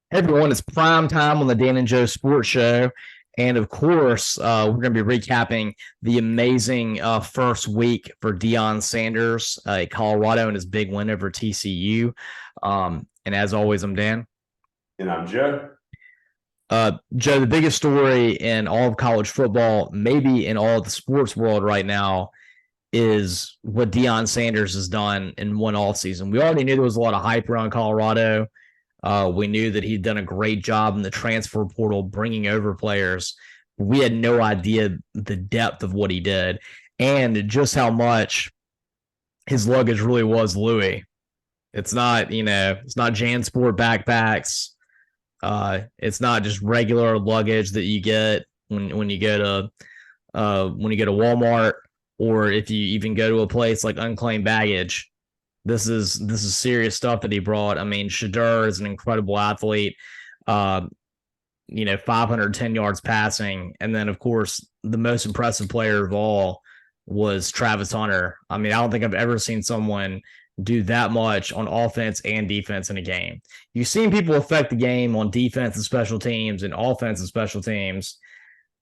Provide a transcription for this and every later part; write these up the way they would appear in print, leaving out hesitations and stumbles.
Hey everyone, it's prime time on the Dan and Joe Sports Show. And of course, we're going to be recapping the amazing first week for Deion Sanders at Colorado and his big win over TCU. And as always, I'm Dan. And I'm Joe. Joe, the biggest story in all of college football, maybe in all of the sports world right now, is what Deion Sanders has done in one offseason. We already knew there was a lot of hype around Colorado. We knew that he'd done a great job in the transfer portal, bringing over players. We had no idea the depth of what he did and just how much his luggage really was Louis. It's not, it's not JanSport backpacks. It's not just regular luggage that you get when you go to Walmart, or if you even go to a place like Unclaimed Baggage. This is serious stuff that he brought. I mean, Shadur is an incredible athlete. 510 yards passing, and then of course the most impressive player of all was Travis Hunter. I mean, I don't think I've ever seen someone do that much on offense and defense in a game. You've seen people affect the game on defense and special teams and offense and special teams,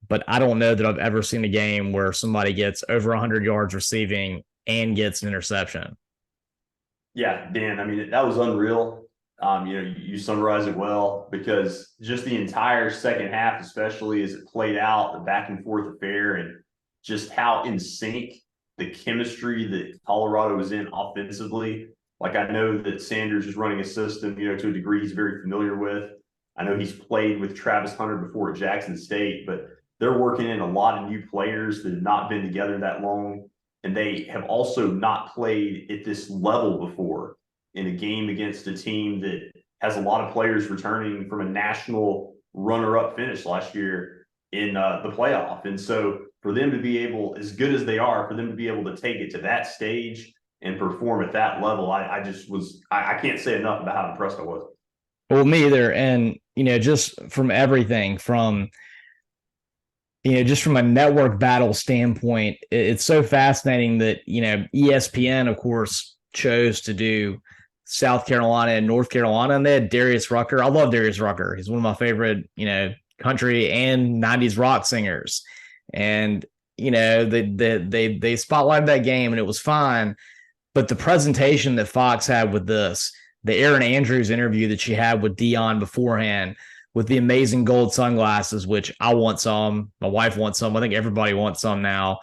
but I don't know that I've ever seen a game where somebody gets over 100 yards receiving and gets an interception. Yeah, Dan, I mean, that was unreal. You summarize it well because just the entire second half, especially as it played out, the back and forth affair, and just how in sync the chemistry that Colorado was in offensively. Like, I know that Sanders is running a system, to a degree he's very familiar with. I know he's played with Travis Hunter before at Jackson State, but they're working in a lot of new players that have not been together that long. And they have also not played at this level before in a game against a team that has a lot of players returning from a national runner-up finish last year in the playoff. And so for them to be able, as good as they are, for them to be able to take it to that stage and perform at that level, I can't say enough about how impressed I was. Well, me either. And, just from everything from, just from a network battle standpoint, it's so fascinating that, ESPN, of course, chose to do South Carolina and North Carolina, and they had Darius Rucker. I love Darius Rucker. He's one of my favorite, country and 90s rock singers. And, they spotlighted that game and it was fine. But the presentation that Fox had with this, the Aaron Andrews interview that she had with Deion beforehand, with the amazing gold sunglasses, which I want some. My wife wants some. I think everybody wants some now.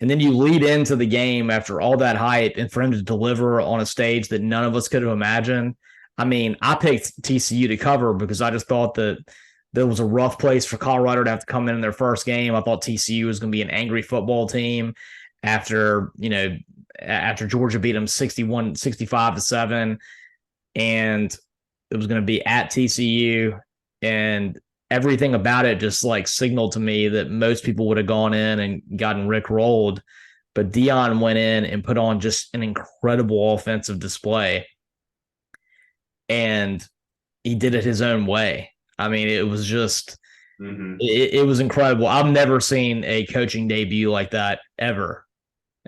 And then you lead into the game after all that hype and for him to deliver on a stage that none of us could have imagined. I mean, I picked TCU to cover because I just thought that there was a rough place for Colorado to have to come in their first game. I thought TCU was going to be an angry football team after Georgia beat them 65-7. And it was going to be at TCU. And everything about it just like signaled to me that most people would have gone in and gotten rickrolled. But Deion went in and put on just an incredible offensive display. And he did it his own way. I mean, it was just, it was incredible. I've never seen a coaching debut like that ever.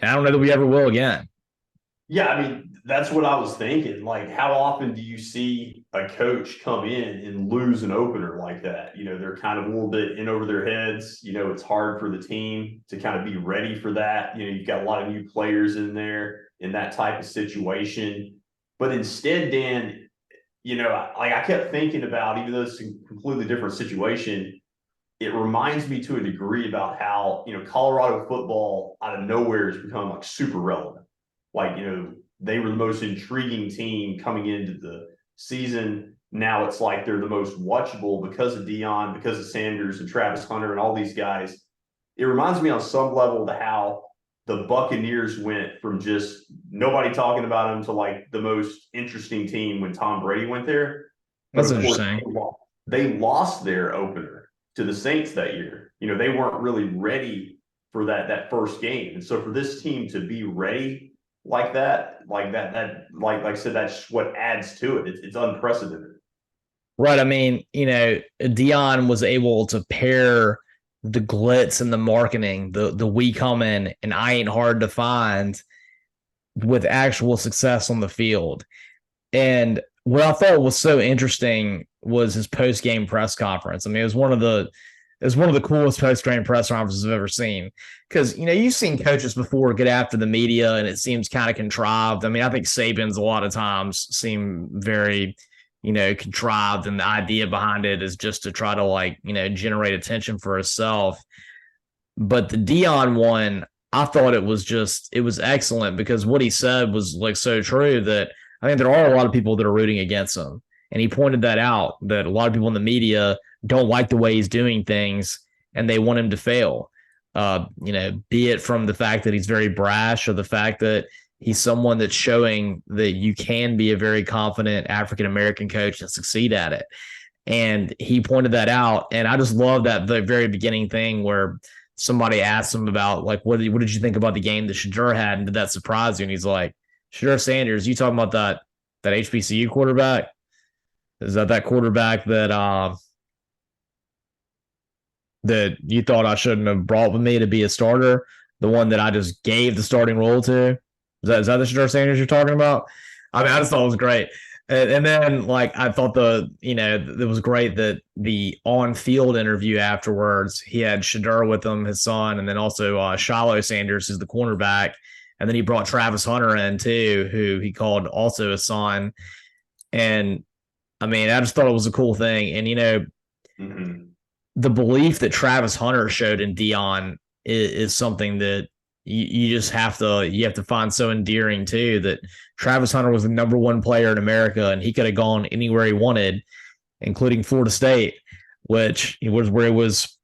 And I don't know that we ever will again. Yeah, I mean, that's what I was thinking. Like, how often do you see a coach come in and lose an opener like that? They're kind of a little bit in over their heads. It's hard for the team to kind of be ready for that. You've got a lot of new players in there in that type of situation. But instead, Dan, I kept thinking about, even though it's a completely different situation, it reminds me to a degree about how, Colorado football out of nowhere has become like super relevant. Like, they were the most intriguing team coming into the season. Now it's like they're the most watchable because of Deion, because of Sanders and Travis Hunter and all these guys. It reminds me on some level to how the Buccaneers went from just nobody talking about them to like the most interesting team when Tom Brady went there. But That's of course, interesting. they lost their opener to the Saints that year. They weren't really ready for that first game. And so for this team to be ready like I said, that's what adds to it. It's unprecedented. Right. I mean, Deion was able to pair the glitz and the marketing, the we come in and I ain't hard to find, with actual success on the field. And what I thought was so interesting was his post game press conference. I mean, it was one of the coolest post game press conferences I've ever seen. Because you've seen coaches before get after the media, and it seems kind of contrived. I mean, I think Saban's a lot of times seem very contrived, and the idea behind it is just to try to generate attention for himself. But the Dion one, I thought it was excellent because what he said was so true that I think there are a lot of people that are rooting against him. And he pointed that out, that a lot of people in the media don't like the way he's doing things and they want him to fail. Be it from the fact that he's very brash or the fact that he's someone that's showing that you can be a very confident African American coach and succeed at it. And he pointed that out. And I just love that the very beginning thing where somebody asked him about what did you think about the game that Shadur had, and did that surprise you? And he's like, Shadur Sanders, you talking about that HBCU quarterback? Is that quarterback that you thought I shouldn't have brought with me to be a starter? The one that I just gave the starting role to? Is that the Shadur Sanders you're talking about? I mean, I just thought it was great. And then, I thought it was great that the on-field interview afterwards, he had Shadur with him, his son, and then also Shiloh Sanders, who's the cornerback. And then he brought Travis Hunter in, too, who he called also his son. And, I mean, I just thought it was a cool thing. And, mm-hmm. the belief that Travis Hunter showed in Dion is something that you just have to find so endearing too, that Travis Hunter was the number one player in America and he could have gone anywhere he wanted, including Florida State, which was where he was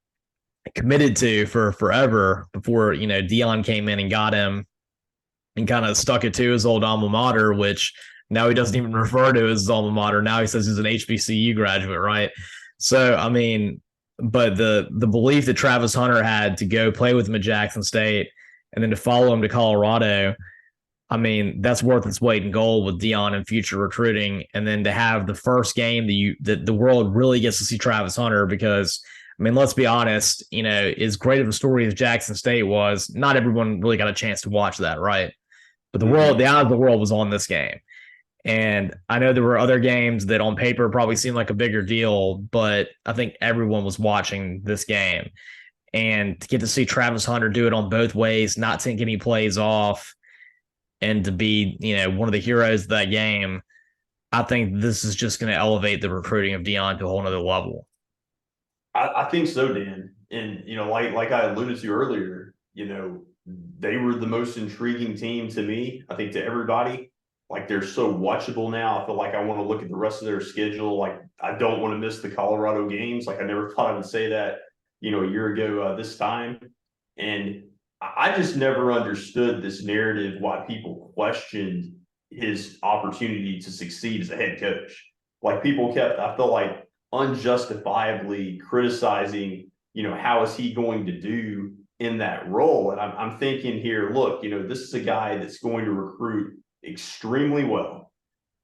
committed to for forever before, Dion came in and got him and kind of stuck it to his old alma mater, which now he doesn't even refer to as his alma mater. Now he says he's an HBCU graduate, right? So, I mean, but the belief that Travis Hunter had to go play with him at Jackson State and then to follow him to Colorado, I mean, that's worth its weight in gold with Dion in future recruiting. And then to have the first game that the world really gets to see Travis Hunter, because, I mean, let's be honest, as great of a story as Jackson State was, not everyone really got a chance to watch that, right? But the eye of the world was on this game. And I know there were other games that on paper probably seemed like a bigger deal, but I think everyone was watching this game. And to get to see Travis Hunter do it on both ways, not take any plays off, and to be, one of the heroes of that game, I think this is just going to elevate the recruiting of Dion to a whole nother level. I think so, Dan. And, like I alluded to earlier, they were the most intriguing team to me, I think to everybody. They're so watchable now. I feel like I want to look at the rest of their schedule. I don't want to miss the Colorado games. I never thought I would say that, a year ago this time. And I just never understood this narrative, why people questioned his opportunity to succeed as a head coach. People kept, I felt like, unjustifiably criticizing, how is he going to do in that role? And I'm thinking here, look, this is a guy that's going to recruit extremely well.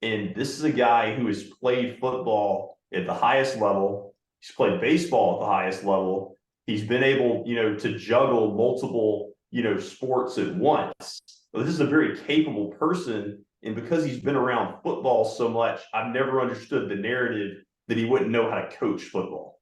And this is a guy who has played football at the highest level. He's played baseball at the highest level. He's been able, to juggle multiple, sports at once. But this is a very capable person. And because he's been around football so much, I've never understood the narrative that he wouldn't know how to coach football.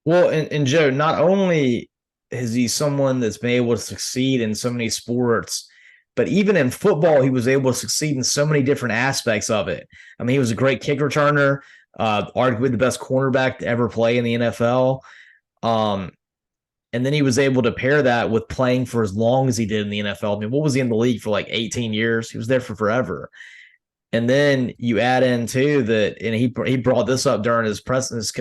Well, and Joe, not only is he someone that's been able to succeed in so many sports, but even in football, he was able to succeed in so many different aspects of it. I mean, he was a great kick returner, arguably the best cornerback to ever play in the NFL. And then he was able to pair that with playing for as long as he did in the NFL. I mean, what was he in the league for, 18 years? He was there for forever. And then you add in too that, and he brought this up during his post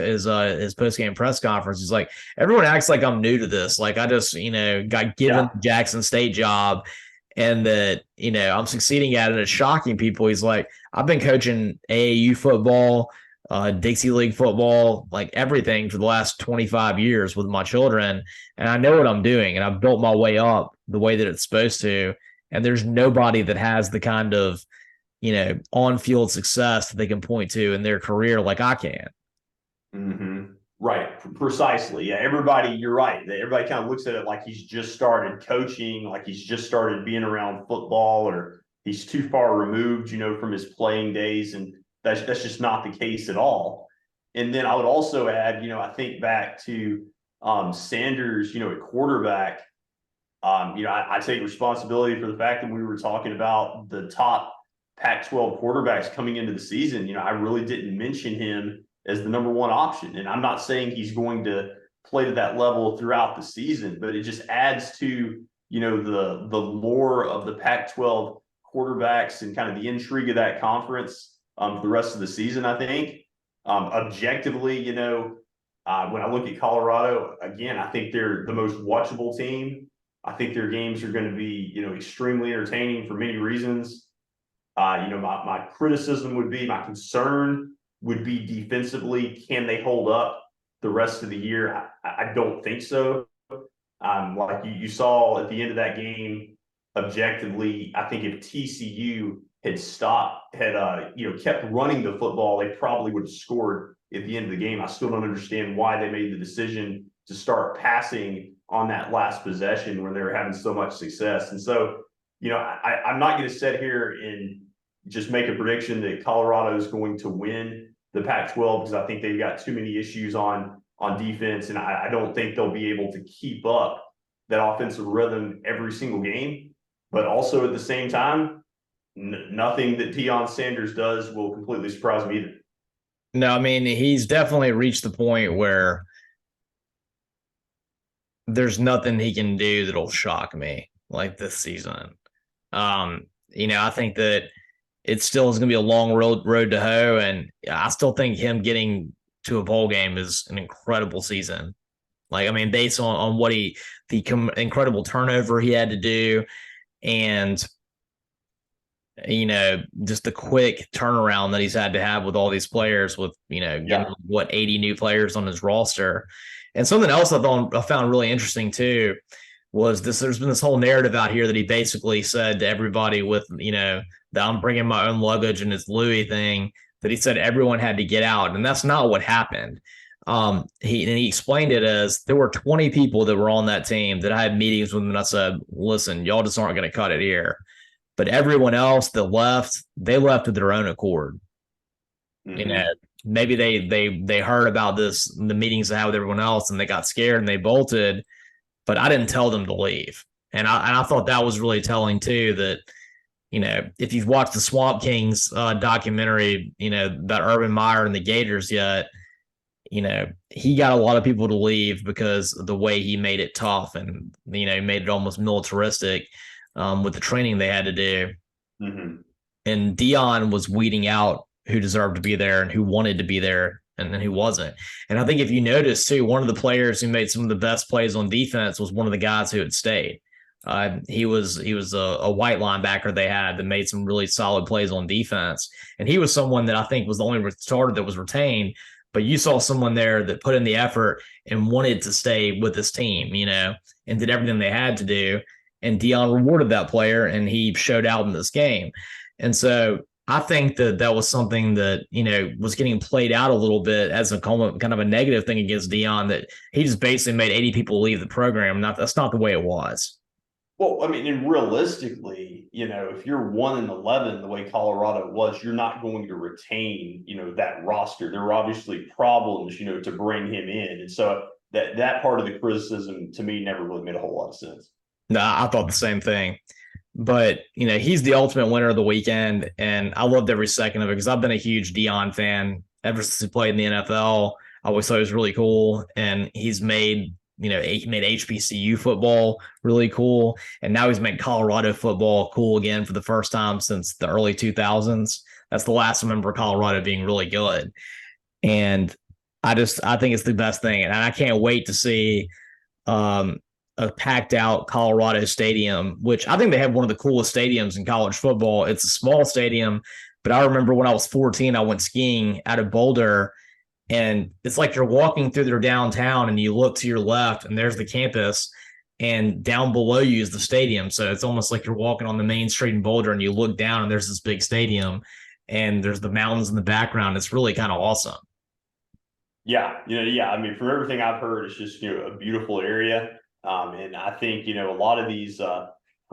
game press conference. He's like, everyone acts like I'm new to this. I just got given the Jackson State job, and that I'm succeeding at it. It's shocking people. He's like, I've been coaching AAU football, Dixie League football, everything for the last 25 years with my children, and I know what I'm doing, and I've built my way up the way that it's supposed to. And there's nobody that has the kind of on-field success that they can point to in their career like I can. Mm-hmm. Right. Precisely. Yeah. Everybody, you're right. Everybody kind of looks at it like he's just started coaching, like he's just started being around football, or he's too far removed, from his playing days. And that's just not the case at all. And then I would also add, I think back to Sanders, at quarterback. I take responsibility for the fact that we were talking about the top Pac-12 quarterbacks coming into the season. I really didn't mention him as the number one option. And I'm not saying he's going to play to that level throughout the season, but it just adds to, the lore of the Pac-12 quarterbacks and kind of the intrigue of that conference for the rest of the season, I think. Objectively, when I look at Colorado, again, I think they're the most watchable team. I think their games are going to be, extremely entertaining for many reasons. My criticism would be, my concern would be defensively. Can they hold up the rest of the year? I don't think so. Like you saw at the end of that game, objectively, I think if TCU had kept running the football, they probably would have scored at the end of the game. I still don't understand why they made the decision to start passing on that last possession when they were having so much success. And so, I'm not going to sit here and just make a prediction that Colorado is going to win the Pac-12 because I think they've got too many issues on defense, and I don't think they'll be able to keep up that offensive rhythm every single game. But also at the same time, nothing that Deion Sanders does will completely surprise me either. No, I mean, he's definitely reached the point where there's nothing he can do that'll shock me like this season. I think that it still is going to be a long road to hoe, and I still think him getting to a bowl game is an incredible season. Like, I mean, based on what the incredible turnover he had to do, and just the quick turnaround that he's had to have with all these players, with getting 80 new players on his roster. And something else I found really interesting too was this. There's been this whole narrative out here that he basically said to everybody with that I'm bringing my own luggage and his Louis thing, that he said everyone had to get out, and that's not what happened. He explained it as there were 20 people that were on that team that I had meetings with, and I said, listen, y'all just aren't going to cut it here. But everyone else that left, they left of their own accord. Mm-hmm. Maybe they heard about the meetings they had with everyone else, and they got scared and they bolted. But I didn't tell them to leave, and I thought that was really telling too. That if you've watched the Swamp Kings documentary, about Urban Meyer and the Gators yet, he got a lot of people to leave because of the way he made it tough, and he made it almost militaristic. With the training they had to do. Mm-hmm. And Deion was weeding out who deserved to be there and who wanted to be there and who wasn't. And I think if you notice too, one of the players who made some of the best plays on defense was one of the guys who had stayed. He was a white linebacker they had that made some really solid plays on defense. And he was someone that I think was the only starter that was retained. But you saw someone there that put in the effort and wanted to stay with this team, and did everything they had to do. And Deion rewarded that player, and he showed out in this game. And so I think that was something that, was getting played out a little bit as a kind of a negative thing against Deion, that he just basically made 80 people leave the program. That's not the way it was. Well, I mean, and realistically, if you're 1-11 the way Colorado was, you're not going to retain, that roster. There were obviously problems, to bring him in. And so that part of the criticism to me never really made a whole lot of sense. No, I thought the same thing. But, he's the ultimate winner of the weekend, and I loved every second of it because I've been a huge Deion fan ever since he played in the NFL. I always thought it was really cool, and he's made, he made HBCU football really cool, and now he's made Colorado football cool again for the first time since the early 2000s. That's the last I remember Colorado being really good, and I think it's the best thing, and I can't wait to see a packed out Colorado stadium, which I think they have one of the coolest stadiums in college football. It's a small stadium, but I remember when I was 14, I went skiing out of Boulder, and it's like you're walking through their downtown and you look to your left and there's the campus, and down below you is the stadium. So it's almost like you're walking on the main street in Boulder and you look down and there's this big stadium and there's the mountains in the background. It's really kind of awesome. Yeah. I mean, from everything I've heard, it's just, a beautiful area. And I think, a lot of these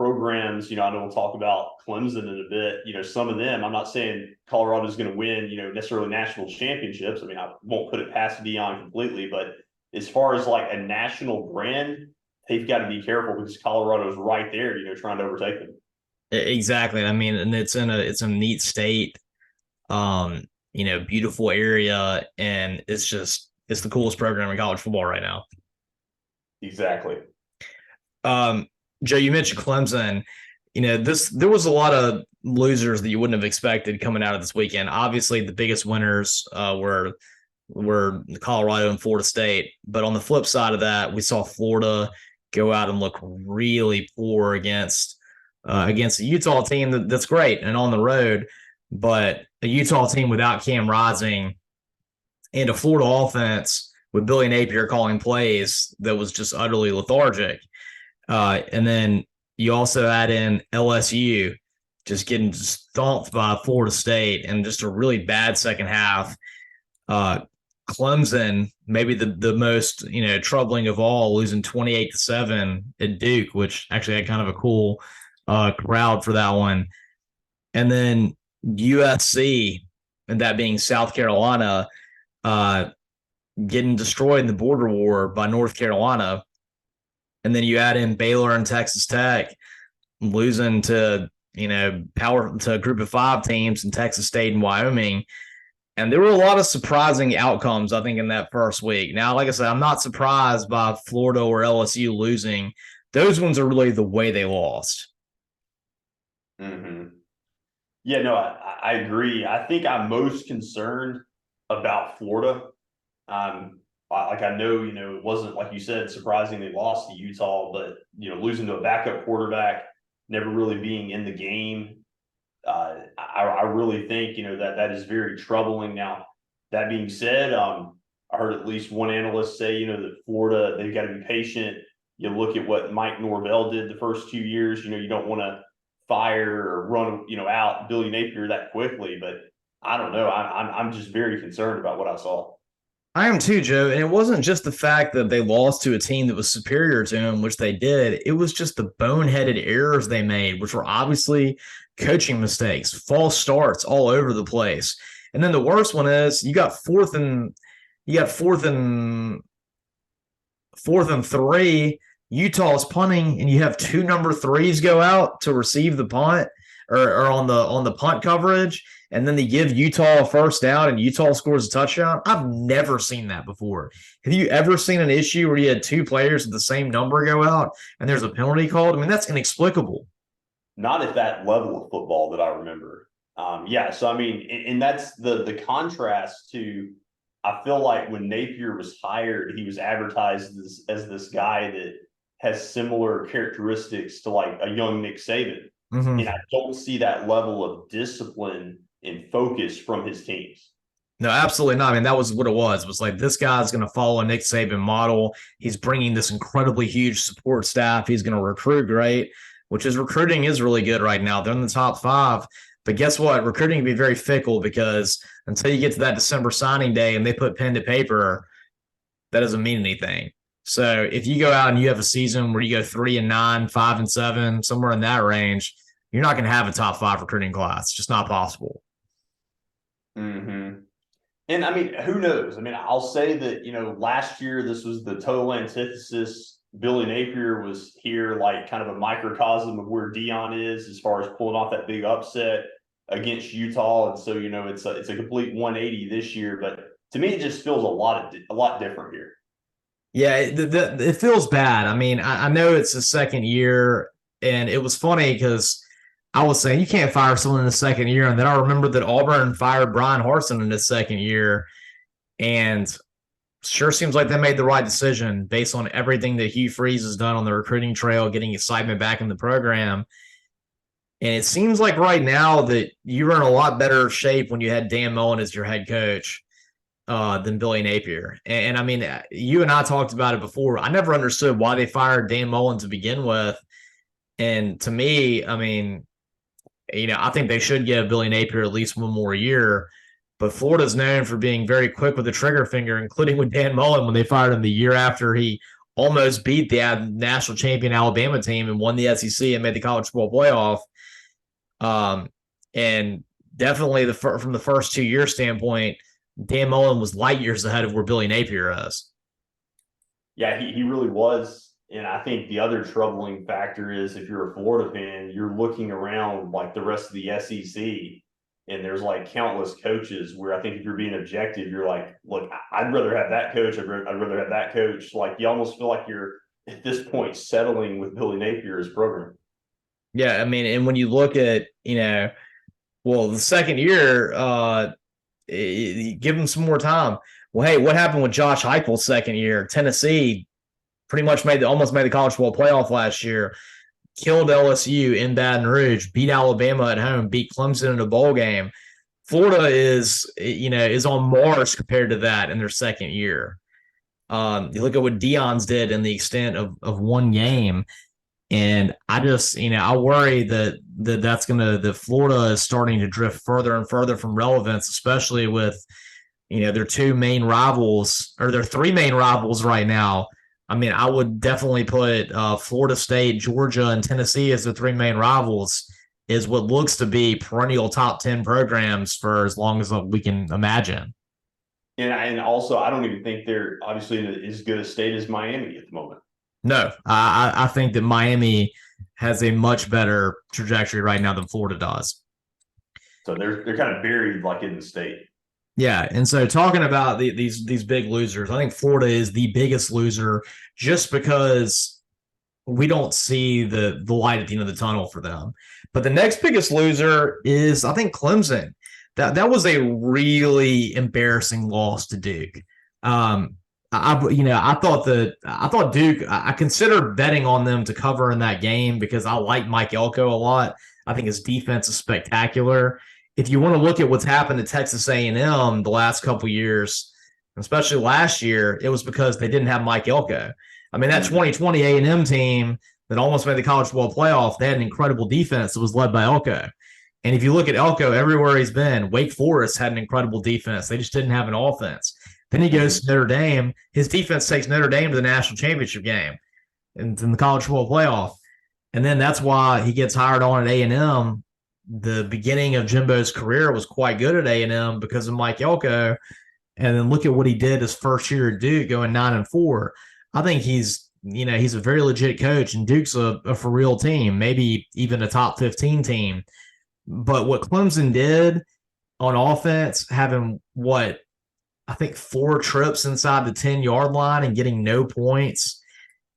programs, I know we'll talk about Clemson in a bit, some of them, I'm not saying Colorado's going to win, necessarily national championships. I mean, I won't put it past Dion completely, but as far as like a national brand, they've got to be careful because Colorado's right there, trying to overtake them. Exactly. I mean, and it's a neat state, beautiful area, and it's the coolest program in college football right now. Exactly. Joe, you mentioned Clemson. There was a lot of losers that you wouldn't have expected coming out of this weekend. Obviously, the biggest winners were Colorado and Florida State. But on the flip side of that, we saw Florida go out and look really poor against a Utah team that's great and on the road, but a Utah team without Cam Rising and a Florida offense with Billy Napier calling plays that was just utterly lethargic. And then you also add in LSU just getting stomped by Florida State and just a really bad second half. Clemson, maybe the most troubling of all, losing 28-7 at Duke, which actually had kind of a cool crowd for that one. And then USC, and that being South Carolina, getting destroyed in the border war by North Carolina. And then you add in Baylor and Texas Tech losing to a group of 5 teams in Texas State and Wyoming. And there were a lot of surprising outcomes, I think, in that first week. Now, like I said, I'm not surprised by Florida or LSU losing. Those ones are really the way they lost. Mm-hmm. Yeah, no, I agree. I think I'm most concerned about Florida. I know, it wasn't, like you said, surprising they lost to Utah, but, losing to a backup quarterback, never really being in the game. I really think, that is very troubling. Now, that being said, I heard at least one analyst say, that Florida, they've got to be patient. You look at what Mike Norvell did the first 2 years, you don't want to fire or run, out Billy Napier that quickly, but I don't know. I'm just very concerned about what I saw. I am too, Joe. And it wasn't just the fact that they lost to a team that was superior to them, which they did. It was just the boneheaded errors they made, which were obviously coaching mistakes, false starts all over the place. And then the worst one is you got fourth and 3. Utah's punting, and you have 2 number 3s go out to receive the punt or on the punt coverage, and then they give Utah a first down and Utah scores a touchdown. I've never seen that before. Have you ever seen an issue where you had 2 players with the same number go out and there's a penalty called? I mean, that's inexplicable. Not at that level of football that I remember. So I mean, and that's the contrast to, I feel like when Napier was hired, he was advertised as this guy that has similar characteristics to like a young Nick Saban. Mm-hmm. And I don't see that level of discipline and focus from his teams. No, absolutely not. I mean, that was what it was. It was like, this guy's going to follow a Nick Saban model. He's bringing this incredibly huge support staff. He's going to recruit great, which is recruiting is really good right now. They're in the top 5. But guess what? Recruiting can be very fickle because until you get to that December signing day and they put pen to paper, that doesn't mean anything. So if you go out and you have a season where you go 3-9, 5-7, somewhere in that range, you're not going to have a top 5 recruiting class. It's just not possible. Mm-hmm. And I mean, who knows? I mean, I'll say that, last year, this was the total antithesis. Billy Napier was here like kind of a microcosm of where Dion is as far as pulling off that big upset against Utah. And so, it's a complete 180 this year. But to me, it just feels a lot different here. Yeah, it feels bad. I mean, I know it's the second year, and it was funny because I was saying you can't fire someone in the second year, and then I remember that Auburn fired Brian Harsin in the second year, and sure seems like they made the right decision based on everything that Hugh Freeze has done on the recruiting trail, getting excitement back in the program. And it seems like right now that you're in a lot better shape when you had Dan Mullen as your head coach than Billy Napier. And I mean, you and I talked about it before. I never understood why they fired Dan Mullen to begin with. And to me, I mean, I think they should give Billy Napier at least one more year. But Florida's known for being very quick with the trigger finger, including with Dan Mullen when they fired him the year after he almost beat the national champion Alabama team and won the SEC and made the college football playoff. And definitely from the first 2 year standpoint, Dan Mullen was light years ahead of where Billy Napier is. Yeah, he really was. And I think the other troubling factor is if you're a Florida fan, you're looking around like the rest of the SEC, and there's like countless coaches where I think if you're being objective, you're like, look, I'd rather have that coach. I'd rather have that coach. Like you almost feel like you're at this point settling with Billy Napier's program. Yeah, I mean, and when you look at, well, the second year, give him some more time. Well, hey, what happened with Josh Heupel's second year? Tennessee pretty much almost made the college football playoff last year. Killed LSU in Baton Rouge, beat Alabama at home, beat Clemson in a bowl game. Florida is on Mars compared to that in their second year. You look at what Deion's did in the extent of one game, and I just I worry that Florida is starting to drift further and further from relevance, especially with their two main rivals or their three main rivals right now. I mean, I would definitely put Florida State, Georgia, and Tennessee as the three main rivals, is what looks to be perennial top 10 programs for as long as we can imagine. And also, I don't even think they're obviously in as good a state as Miami at the moment. No, I think that Miami has a much better trajectory right now than Florida does. So they're kind of buried like in the state. Yeah, and so talking about these big losers, I think Florida is the biggest loser just because we don't see the light at the end of the tunnel for them. But the next biggest loser is, I think, Clemson. That was a really embarrassing loss to Duke. I thought Duke. I considered betting on them to cover in that game because I like Mike Elko a lot. I think his defense is spectacular. If you want to look at what's happened to Texas A&M the last couple of years, especially last year, it was because they didn't have Mike Elko. I mean, that 2020 A&M team that almost made the college football playoff, they had an incredible defense that was led by Elko. And if you look at Elko everywhere he's been, Wake Forest had an incredible defense. They just didn't have an offense. Then he goes to Notre Dame. His defense takes Notre Dame to the national championship game in the college football playoff. And then that's why he gets hired on at A&M. The beginning of Jimbo's career was quite good at A&M because of Mike Elko. And then look at what he did his first year at Duke, going 9-4. I think he's a very legit coach, and Duke's a for real team, maybe even a top 15 team. But what Clemson did on offense, having I think 4 trips inside the 10-yard line and getting no points,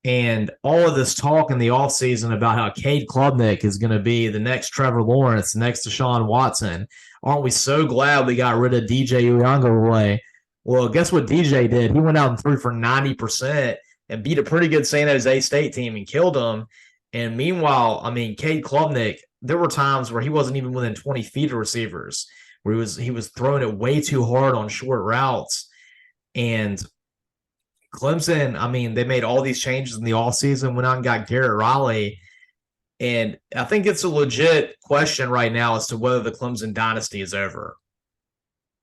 and all of this talk in the offseason about how Cade Klubnik is going to be the next Trevor Lawrence, next Deshaun Watson. Aren't we so glad we got rid of DJ Uiagalelei? Well, guess what DJ did? He went out and threw for 90% and beat a pretty good San Jose State team and killed them. And meanwhile, I mean, Cade Klubnik, there were times where he wasn't even within 20 feet of receivers, where he was throwing it way too hard on short routes. And Clemson, I mean, they made all these changes in the offseason, went out and got Garrett Riley. And I think it's a legit question right now as to whether the Clemson dynasty is over.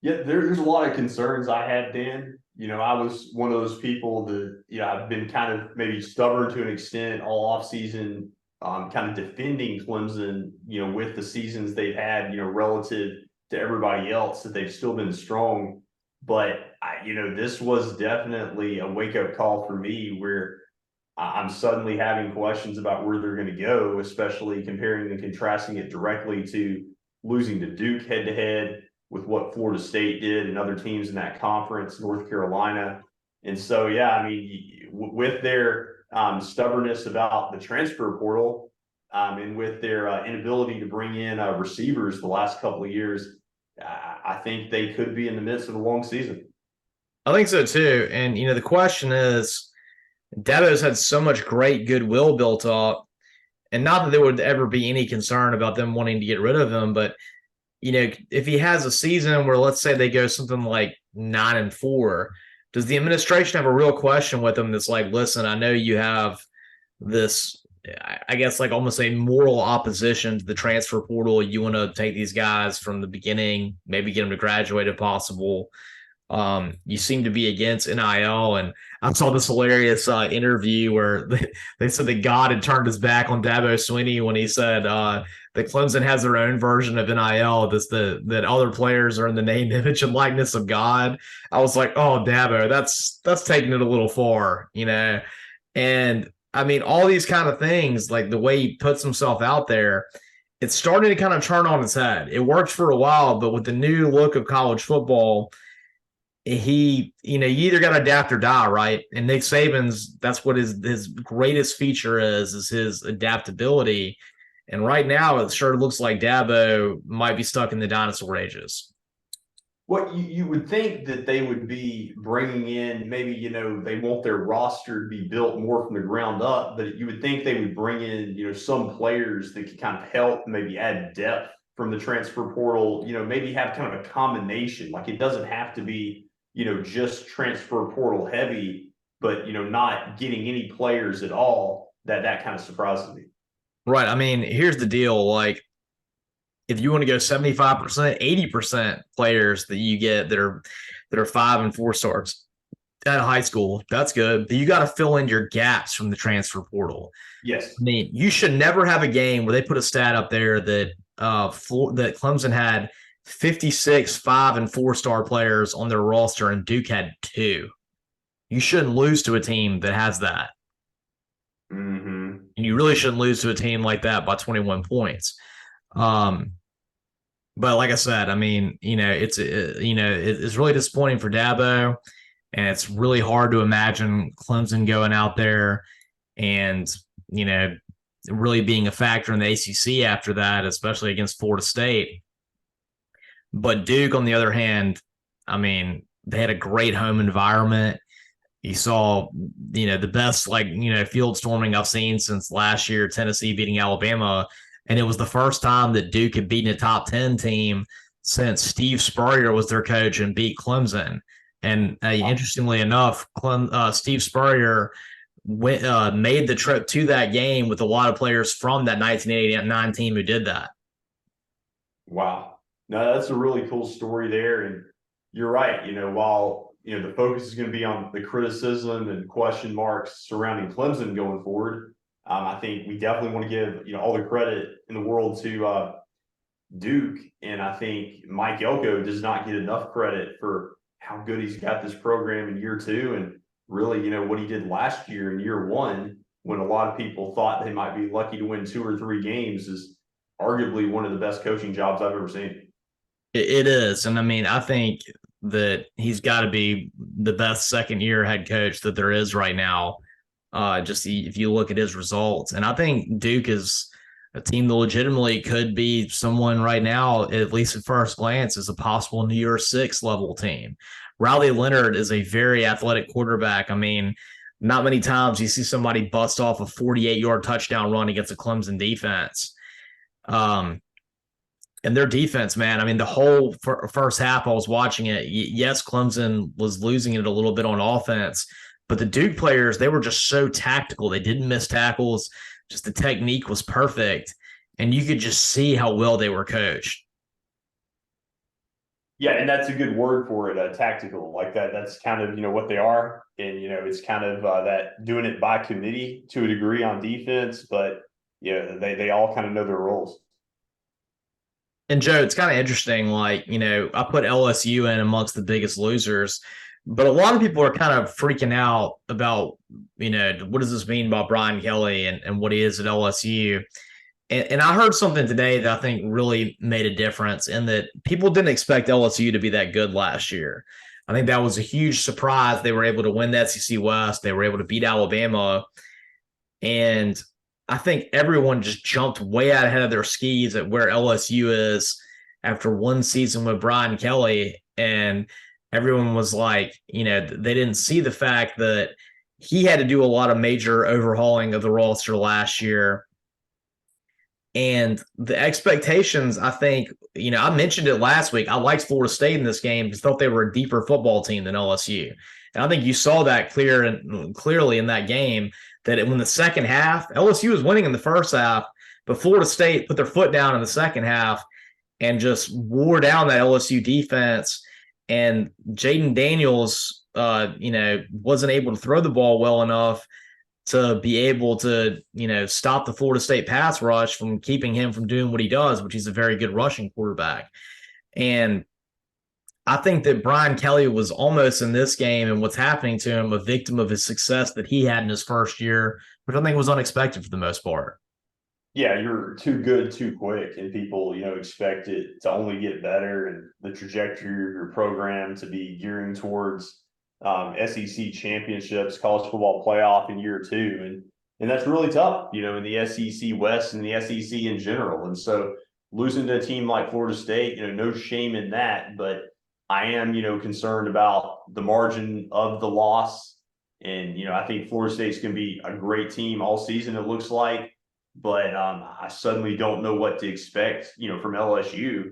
Yeah, there's a lot of concerns I had, Dan. I was one of those people that, I've been kind of maybe stubborn to an extent all offseason, kind of defending Clemson, with the seasons they've had, relative to everybody else, that they've still been strong. But, this was definitely a wake-up call for me where I'm suddenly having questions about where they're going to go, especially comparing and contrasting it directly to losing to Duke head-to-head with what Florida State did and other teams in that conference, North Carolina. And so, yeah, I mean, with their stubbornness about the transfer portal and with their inability to bring in receivers the last couple of years, I think they could be in the midst of a long season. I think so too. And, the question is, Dabo's had so much great goodwill built up, and not that there would ever be any concern about them wanting to get rid of him, but, if he has a season where, let's say, they go something like 9-4, does the administration have a real question with him that's like, listen, I know you have this, I guess, like almost a moral opposition to the transfer portal. You want to take these guys from the beginning, maybe get them to graduate if possible. You seem to be against NIL, and I saw this hilarious interview where they said that God had turned his back on Dabo Swinney when he said that Clemson has their own version of NIL. That other players are in the name, image, and likeness of God. I was like, oh, Dabo, that's taking it a little far, you know. And I mean, all these kind of things, like the way he puts himself out there, it's starting to kind of turn on its head. It worked for a while, but with the new look of college football, you either got to adapt or die, right? And Nick Saban's, that's what his greatest feature is his adaptability. And right now, it sure looks like Dabo might be stuck in the dinosaur ages. What you would think that they would be bringing in, maybe, they want their roster to be built more from the ground up, but you would think they would bring in, some players that could kind of help maybe add depth from the transfer portal, maybe have kind of a combination. Like it doesn't have to be, just transfer portal heavy, but, not getting any players at all. That kind of surprises me. Right. I mean, here's the deal. Like, if you want to go 75%, 80% players that you get that are 5 and 4 stars at high school, that's good. But you got to fill in your gaps from the transfer portal. Yes. I mean, you should never have a game where they put a stat up there that that Clemson had 56 5 and 4 star players on their roster and Duke had 2. You shouldn't lose to a team that has that. Mm-hmm. And you really shouldn't lose to a team like that by 21 points. But like I said, I mean, it's really disappointing for Dabo, and it's really hard to imagine Clemson going out there and really being a factor in the ACC after that, especially against Florida State. But Duke, on the other hand, I mean, they had a great home environment. You saw, the best field storming I've seen since last year, Tennessee beating Alabama. And it was the first time that Duke had beaten a top 10 team since Steve Spurrier was their coach and beat Clemson. And interestingly enough, Steve Spurrier made the trip to that game with a lot of players from that 1989 team who did that. Wow. No, that's a really cool story there. And you're right. While, the focus is going to be on the criticism and question marks surrounding Clemson going forward, I think we definitely want to give, all the credit in the world to Duke. And I think Mike Elko does not get enough credit for how good he's got this program in year 2. And really, what he did last year in year 1, when a lot of people thought they might be lucky to win 2 or 3 games, is arguably one of the best coaching jobs I've ever seen. It is. And I mean, I think that he's got to be the best second-year head coach that there is right now. Just if you look at his results. And I think Duke is a team that legitimately could be someone right now, at least at first glance, is a possible New Year's Six level team. Riley Leonard is a very athletic quarterback. I mean, not many times you see somebody bust off a 48-yard touchdown run against a Clemson defense. And their defense, man, I mean, the whole first half I was watching it. Yes, Clemson was losing it a little bit on offense, but the Duke players, they were just so tactical. They didn't miss tackles. Just the technique was perfect. And you could just see how well they were coached. Yeah, and that's a good word for it, tactical. Like that. That's kind of, what they are. And, it's kind of that doing it by committee to a degree on defense. But, they all kind of know their roles. And Joe, it's kind of interesting. Like, I put LSU in amongst the biggest losers, but a lot of people are kind of freaking out about, what does this mean about Brian Kelly and what he is at LSU? And I heard something today that I think really made a difference in that people didn't expect LSU to be that good last year. I think that was a huge surprise. They were able to win the SEC West. They were able to beat Alabama. And I think everyone just jumped way out ahead of their skis at where LSU is after one season with Brian Kelly. And everyone was like, they didn't see the fact that he had to do a lot of major overhauling of the roster last year. And the expectations, I think, I mentioned it last week. I liked Florida State in this game because I thought they were a deeper football team than LSU. And I think you saw that clearly in that game, that in the second half, LSU was winning in the first half, but Florida State put their foot down in the second half and just wore down that LSU defense. and Jaden Daniels, wasn't able to throw the ball well enough to be able to, stop the Florida State pass rush from keeping him from doing what he does, which he's a very good rushing quarterback. And I think that Brian Kelly was almost in this game and what's happening to him a victim of his success that he had in his first year, which I think was unexpected for the most part. Yeah, you're too good too quick, and people, expect it to only get better, and the trajectory of your program to be gearing towards SEC championships, college football playoff in year two, and that's really tough, in the SEC West and the SEC in general. And so losing to a team like Florida State, no shame in that, but I am, concerned about the margin of the loss. And, I think Florida State's going to be a great team all season, it looks like, but I suddenly don't know what to expect, from LSU.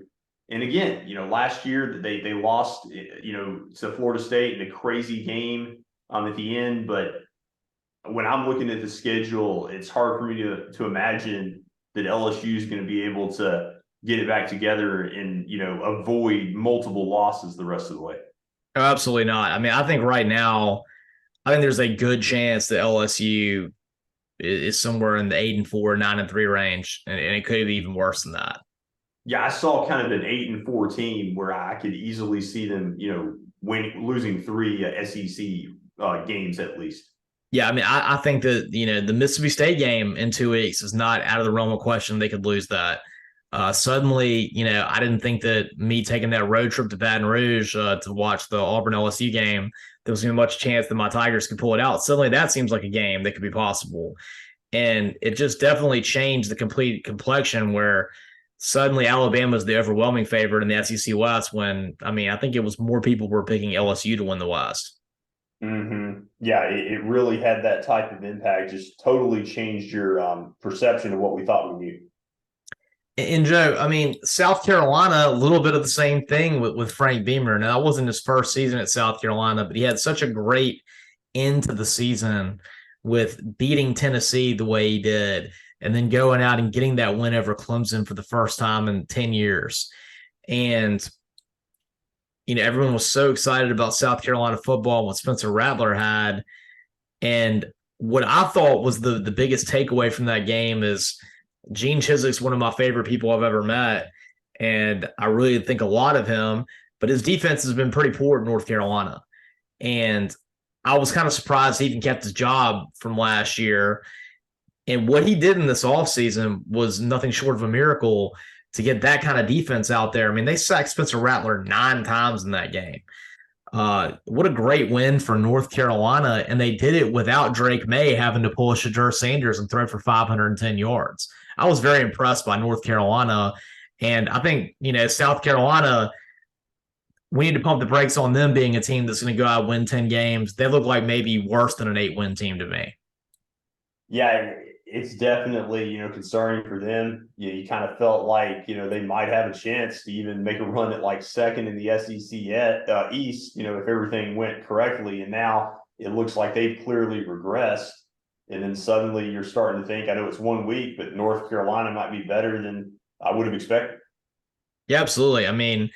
And again, last year they lost, to Florida State in a crazy game at the end. But when I'm looking at the schedule, it's hard for me to imagine that LSU is going to be able to get it back together and, avoid multiple losses the rest of the way. Oh, absolutely not. I mean, I think right now, I think there's a good chance that LSU is somewhere in the 8-4, 9-3 range, and it could be even worse than that. Yeah, I saw kind of an 8-4 team where I could easily see them, losing three SEC games at least. Yeah, I mean, I think that the Mississippi State game in 2 weeks is not out of the realm of question. They could lose that. Suddenly, I didn't think that me taking that road trip to Baton Rouge to watch the Auburn LSU game, there was going to be much chance that my Tigers could pull it out. Suddenly, that seems like a game that could be possible. And it just definitely changed the complete complexion where suddenly Alabama is the overwhelming favorite in the SEC West when, I mean, I think it was more people were picking LSU to win the West. Mm-hmm. Yeah, it really had that type of impact, just totally changed your perception of what we thought we knew. And Joe, I mean, South Carolina, a little bit of the same thing with Frank Beamer. Now, that wasn't his first season at South Carolina, but he had such a great end to the season with beating Tennessee the way he did, and then going out and getting that win over Clemson for the first time in 10 years. And, everyone was so excited about South Carolina football, what Spencer Rattler had. And what I thought was the biggest takeaway from that game is Gene Chiswick's one of my favorite people I've ever met, and I really think a lot of him, but his defense has been pretty poor at North Carolina. And I was kind of surprised he even kept his job from last year. And what he did in this offseason was nothing short of a miracle to get that kind of defense out there. I mean, they sacked Spencer Rattler 9 times in that game. What a great win for North Carolina. And they did it without Drake May having to pull a Shadur Sanders and throw for 510 yards. I was very impressed by North Carolina. And I think, South Carolina, we need to pump the brakes on them being a team that's going to go out and win 10 games. They look like maybe worse than an 8-win team to me. Yeah, it's definitely, concerning for them. You kind of felt like, they might have a chance to even make a run at like second in the SEC East, if everything went correctly. And now it looks like they've clearly regressed. And then suddenly you're starting to think, I know it's 1 week, but North Carolina might be better than I would have expected. Yeah, absolutely. I mean,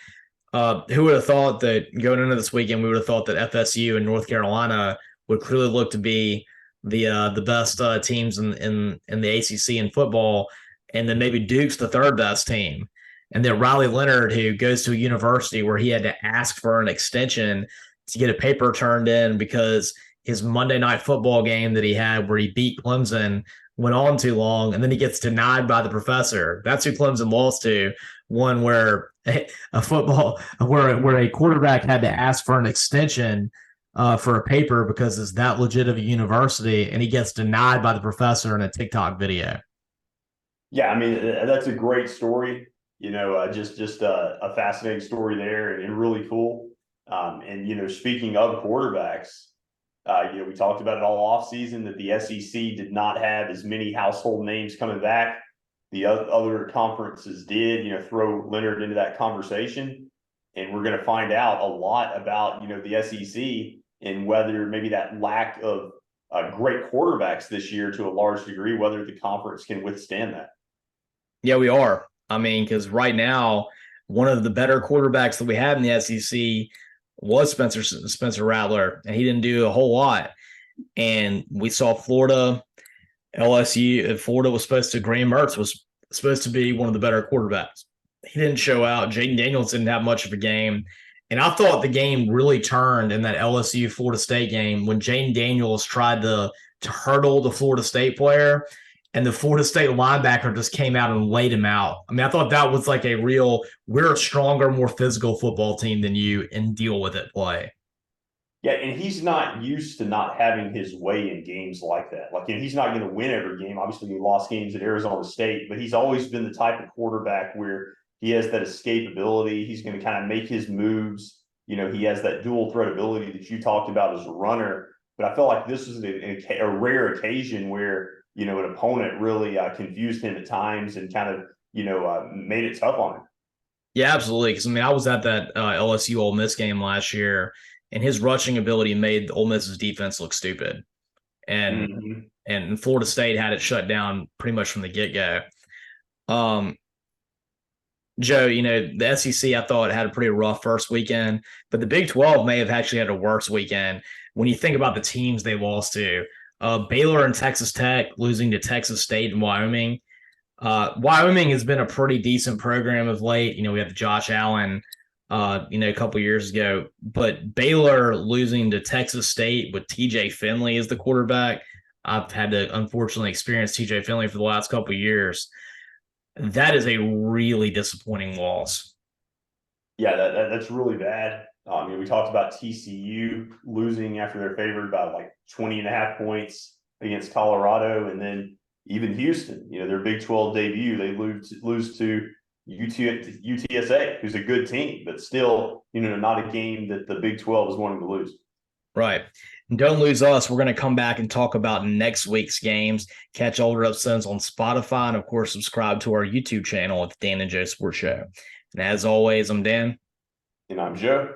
who would have thought that going into this weekend, we would have thought that FSU and North Carolina would clearly look to be the best teams in the ACC in football, and then maybe Duke's the third best team. And then Riley Leonard, who goes to a university where he had to ask for an extension to get a paper turned in because his Monday Night Football game that he had where he beat Clemson went on too long, and then he gets denied by the professor. That's who Clemson lost to, one where a football where a quarterback had to ask for an extension for a paper because it's that legit of a university, and he gets denied by the professor in a TikTok video. Yeah, I mean, that's a great story. Just a fascinating story there, and really cool. And speaking of quarterbacks, we talked about it all off season that the SEC did not have as many household names coming back. The other conferences did, throw Leonard into that conversation. And we're going to find out a lot about, the SEC and whether maybe that lack of great quarterbacks this year to a large degree, whether the conference can withstand that. Yeah, we are. I mean, because right now, one of the better quarterbacks that we have in the SEC was Spencer Rattler, and he didn't do a whole lot. And we saw Florida, LSU. Florida was supposed to. Graham Mertz was supposed to be one of the better quarterbacks. He didn't show out. Jaden Daniels didn't have much of a game. And I thought the game really turned in that LSU Florida State game when Jaden Daniels tried to hurdle the Florida State player, and the Florida State linebacker just came out and laid him out. I mean, I thought that was like a real, we're a stronger, more physical football team than you, and deal with it play. Yeah, and he's not used to not having his way in games like that. Like, you know, he's not going to win every game. Obviously, he lost games at Arizona State, but he's always been the type of quarterback where he has that escapability. He's going to kind of make his moves. You know, he has that dual threat ability that you talked about as a runner. But I felt like this was a rare occasion where, you know, an opponent really confused him at times and kind of, you know, made it tough on him. Yeah, absolutely. Because I mean, I was at that LSU Ole Miss game last year, and his rushing ability made Ole Miss's defense look stupid. And Mm-hmm. and Florida State had it shut down pretty much from the get go. Joe, you know, the SEC, I thought, had a pretty rough first weekend, but the Big 12 may have actually had a worse weekend when you think about the teams they lost to. Baylor and Texas Tech losing to Texas State and Wyoming. Wyoming has been a pretty decent program of late. You know, we had the Josh Allen, a couple years ago, but Baylor losing to Texas State with TJ Finley as the quarterback. I've had to unfortunately experience TJ Finley for the last couple of years. That is a really disappointing loss. Yeah, that's really bad. I mean, we talked about TCU losing after they're favored by like 20 and a half points against Colorado. And then even Houston, you know, their Big 12 debut, they lose to UTSA, who's a good team, but still, you know, not a game that the Big 12 is wanting to lose. Right. And don't lose us. We're going to come back and talk about next week's games. Catch older episodes on Spotify. And, of course, subscribe to our YouTube channel at the Dan and Joe Sports Show. And as always, I'm Dan. And I'm Joe.